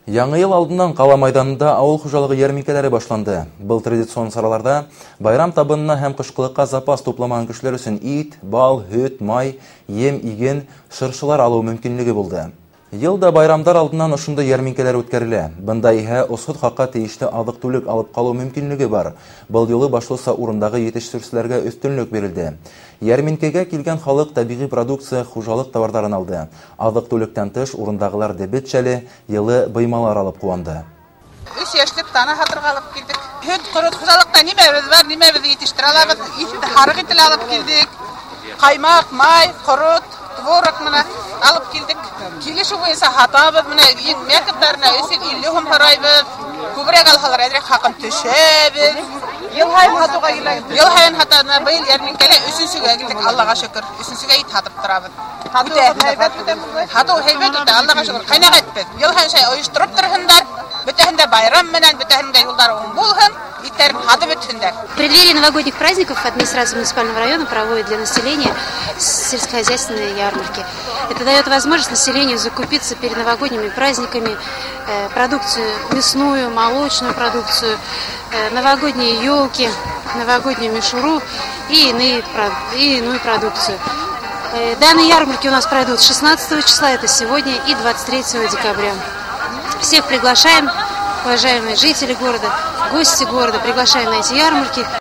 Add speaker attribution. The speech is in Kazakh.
Speaker 1: Яңы ел алдынан қала майданында ауыл хужалығы ярминкелері башланды. Бұл традицион сараларда байрам табынына һәм қышқылыққа запас топламаған кешеләр өчен ит, бал, һөт, май, ем, иген, шыршылар алу мөмкинлеге булды. Елда байрамдар алдынан ошында ярминкелер үткәрелә. Бында иһә осход хакка тиешле азык-түлек алып калу мөмкинлеге бар. Был юлы башлыса урындагы yetiştirүчеләргә өстөнлек бирелде. Ярминкәгә килгән халык табигый продукция, хужалык товарларын алды. Азык-түлектән тыш урындагылар дебетчәле, йылы быймалар алып куанды.
Speaker 2: 3 яшьлек тана хатырга алып килдек. Һөт корот хужалыкта нимәбез бар, нимәбез yetiştire алабыз. Харык итеп алып килдек. Каймак, май, корот, творог менә алып килдек. Килешү буенча хатабыз менә мәктәпләренә 50 сум харайбыз. Күбрәк алһалар әдрәк хакын төшәбез. Ел һайын хатуга киләбез. Ел һайын хатана быел ярминкәле 3-нчегә килдек. Аллага шөкер. 3-нчегә ит хатып торабыз. Хату һәйбәт үтә. Хату һәйбәт үтә. Аллага шөкер. Кайнагат без. Ел һайын шай оештырып торһындар. Бөтәһендә байрам менән, бөтәһендә юллар уң булһын. В
Speaker 3: преддверии новогодних праздников администрация муниципального района проводит для населения сельскохозяйственные ярмарки. Это дает возможность населению закупиться перед новогодними праздниками продукцию мясную, молочную продукцию, новогодние елки, новогоднюю мишуру и иную продукцию. Данные ярмарки у нас пройдут 16 числа, это сегодня, и 23 декабря. Всех приглашаем, уважаемые жители города, гости города, приглашаем на эти ярмарки.